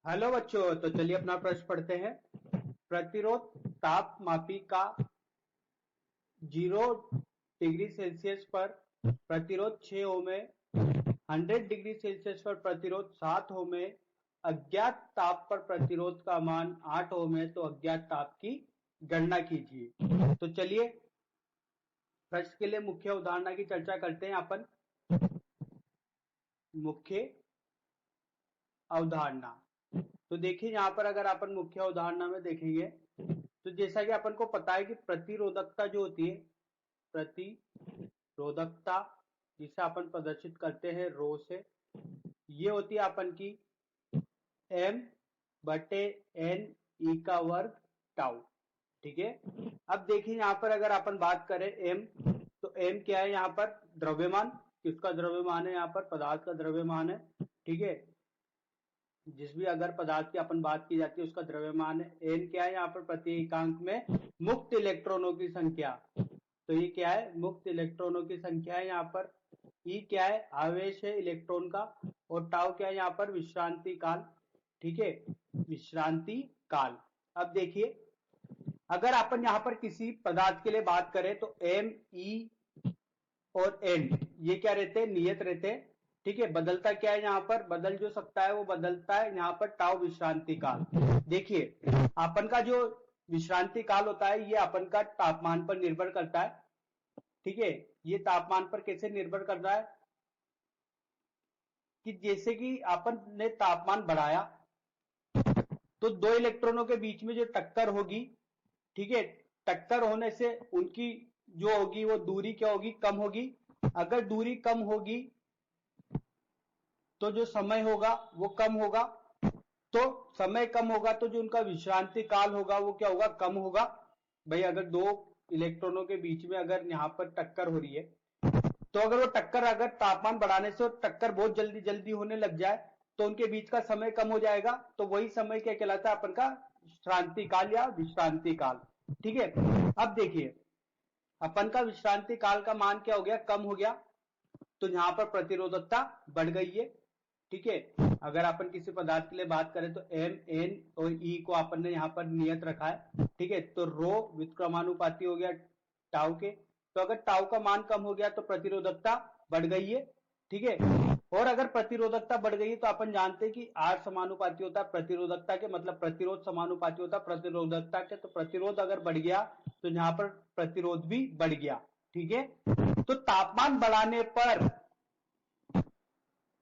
Hello बच्चों, तो चलिए अपना प्रश्न पढ़ते हैं। प्रतिरोध तापमापी का 0 डिग्री सेल्सियस पर प्रतिरोध 6 ओम है। 100 डिग्री सेल्सियस पर प्रतिरोध 7 ओम है। अज्ञात ताप पर प्रतिरोध का मान 8 ओम है। तो अज्ञात ताप की गणना कीजिए। तो चलिए प्रश्न के लिए मुख्य उदाहरण की चर्चा करते हैं। अपन मुख्य अवधारणा, तो देखिए यहाँ पर अगर अपन मुख्य अवधारणा में देखेंगे तो जैसा कि अपन को पता है कि प्रतिरोधकता जो होती है, प्रतिरोधकता जिसे अपन प्रदर्शित करते हैं रो से, ये होती है अपन की m बटे n e का वर्ग टाउ। ठीक है। अब देखिए यहाँ पर अगर अपन बात करें m, तो m क्या है यहाँ पर? द्रव्यमान। किसका द्रव्यमान है? यहाँ पर पदार्थ का द्रव्यमान है। ठीक है। जिस भी अगर पदार्थ की अपन बात की जाती है उसका द्रव्यमान है। n क्या है यहाँ पर? प्रति एकांक में मुक्त इलेक्ट्रॉनों की संख्या। तो ये क्या है? मुक्त इलेक्ट्रॉनों की संख्या है यहाँ पर। ई क्या है? आवेश है इलेक्ट्रॉन का। और टाउ क्या है यहाँ पर? विश्रांति काल। ठीक है, विश्रांति काल। अब देखिए अगर अपन यहाँ पर किसी पदार्थ के लिए बात करें तो एम, ई और एन ये क्या रहते हैं? नियत रहते हैं। ठीक है। बदलता क्या है यहाँ पर? बदल जो सकता है वो बदलता है यहाँ पर टाउ विश्रांति काल। देखिए अपन का जो विश्रांति काल होता है ये अपन का तापमान पर निर्भर करता है। ठीक है। ये तापमान पर कैसे निर्भर कर रहा है कि जैसे कि अपन ने तापमान बढ़ाया तो दो इलेक्ट्रॉनों के बीच में जो टक्कर होगी, ठीक है, टक्कर होने से उनकी जो होगी वो दूरी क्या होगी? कम होगी। अगर दूरी कम होगी तो जो समय होगा वो कम होगा। तो समय कम होगा तो जो उनका विश्रांति काल होगा वो क्या होगा? कम होगा। भाई अगर दो इलेक्ट्रॉनों के बीच में अगर यहाँ पर टक्कर हो रही है तो अगर वो टक्कर अगर तापमान बढ़ाने से टक्कर बहुत जल्दी जल्दी होने लग जाए तो उनके बीच का समय कम हो जाएगा। तो वही समय क्या कहलाता है? अपन का श्रांति काल या विश्रांति काल। ठीक है। अब देखिए अपन का विश्रांति काल का मान क्या हो गया? कम हो गया। तो यहां पर प्रतिरोधकता बढ़ गई है। ठीक है। अगर अपन किसी पदार्थ के लिए बात करें तो एम, एन और ई को अपन ने यहाँ पर नियत रखा है। ठीक है। तो रो व्युत्क्रमानुपाती हो गया टाउ के। तो अगर टाउ का मान कम हो गया तो प्रतिरोधकता बढ़ गई है। ठीक है। और अगर प्रतिरोधकता बढ़ गई तो अपन जानते हैं कि आर समानुपाती होता है प्रतिरोधकता के, मतलब प्रतिरोध समानुपाती होता है प्रतिरोधकता के। तो प्रतिरोध अगर बढ़ गया तो यहां पर प्रतिरोध भी बढ़ गया। ठीक है। तो तापमान बढ़ाने पर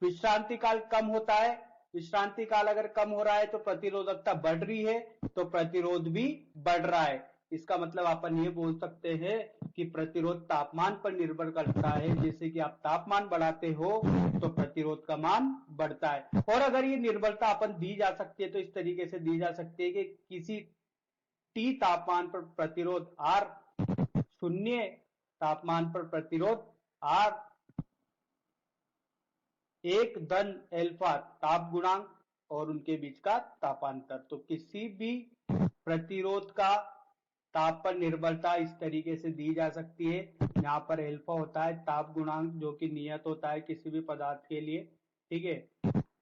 विश्रांति काल कम होता है। विश्रांति काल अगर कम हो रहा है तो प्रतिरोधकता बढ़ रही है, तो प्रतिरोध भी बढ़ रहा है। इसका मतलब अपन ये बोल सकते हैं कि प्रतिरोध तापमान पर निर्भर करता है। जैसे कि आप तापमान बढ़ाते हो तो प्रतिरोध का मान बढ़ता है। और अगर ये निर्भरता अपन दी जा सकती है तो इस तरीके से दी जा सकती है कि किसी टी तापमान पर प्रतिरोध आर, शून्य तापमान पर प्रतिरोध आर, एक धन एल्फा ताप गुणांक और उनके बीच का तापांतर। तो किसी भी प्रतिरोध का ताप पर निर्भरता इस तरीके से दी जा सकती है। यहाँ पर एल्फा होता है ताप गुणांक जो कि नियत होता है किसी भी पदार्थ के लिए। ठीक है।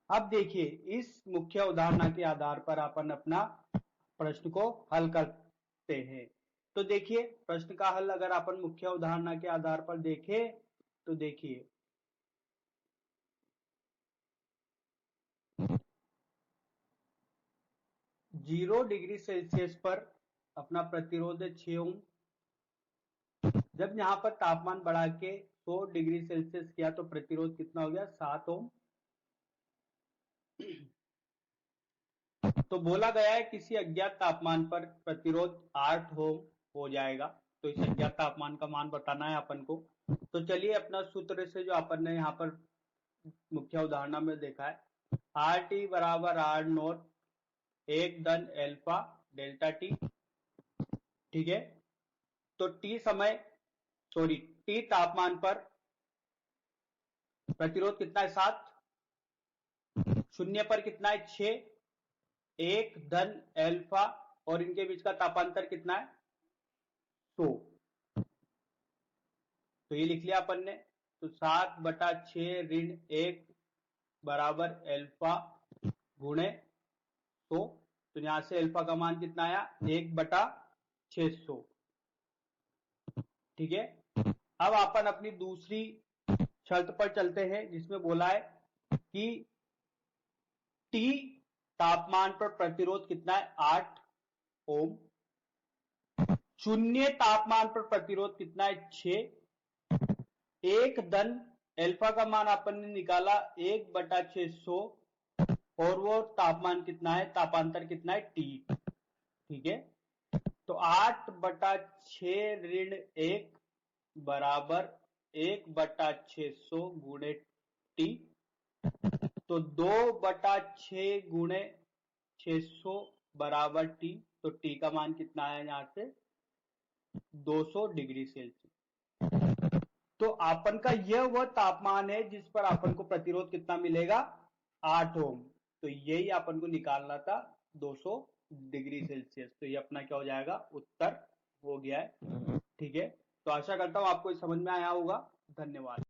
अब देखिए इस मुख्य उदाहरण के आधार पर अपन अपना प्रश्न को हल करते हैं। तो देखिए प्रश्न का हल अगर अपन मुख्य उदाहरण के आधार पर देखें तो देखिए 0 डिग्री सेल्सियस पर अपना प्रतिरोध है 6 ओम। जब यहां पर तापमान बढ़ा के 100 डिग्री सेल्सियस किया तो प्रतिरोध कितना हो गया? 7 ओम। तो बोला गया है किसी अज्ञात तापमान पर प्रतिरोध 8 ओम हो जाएगा। तो इस अज्ञात तापमान का मान बताना है अपन को। तो चलिए अपना सूत्र से जो अपन ने यहाँ पर मुख्य उदाहरण में देखा है, आर टी बराबर आर नोट एक धन एल्फा डेल्टा टी। ठीक है। तो टी तापमान पर प्रतिरोध कितना है? 7। शून्य पर कितना है? 6। एक धन एल्फा और इनके बीच का तापांतर कितना है? 100। तो ये लिख लिया अपन ने। तो 7/6 ऋण 1 बराबर एल्फा गुणे तो यहां से अल्फा का मान कितना आया 1/600। ठीक है, अब अपन अपनी दूसरी शर्त पर चलते हैं जिसमें बोला है कि T तापमान पर प्रतिरोध कितना है 8 ओम, शून्य तापमान पर प्रतिरोध कितना है 6, एक धन अल्फा का मान अपन ने निकाला 1/600 और वो तापमान कितना है, तापांतर कितना है T। ठीक है, तो 8/6 ऋण 1 बराबर 1/600 गुणे T, तो 2/6 गुणे 600 बराबर T, तो T का मान कितना है यहां से 200 डिग्री सेल्सियस। तो आपन का यह वह तापमान है जिस पर अपन को प्रतिरोध कितना मिलेगा 8 ओम, तो यही अपन को निकालना था 200 डिग्री सेल्सियस। तो ये अपना क्या हो जाएगा, उत्तर हो गया है। ठीक है, तो आशा करता हूं आपको समझ में आया होगा। धन्यवाद।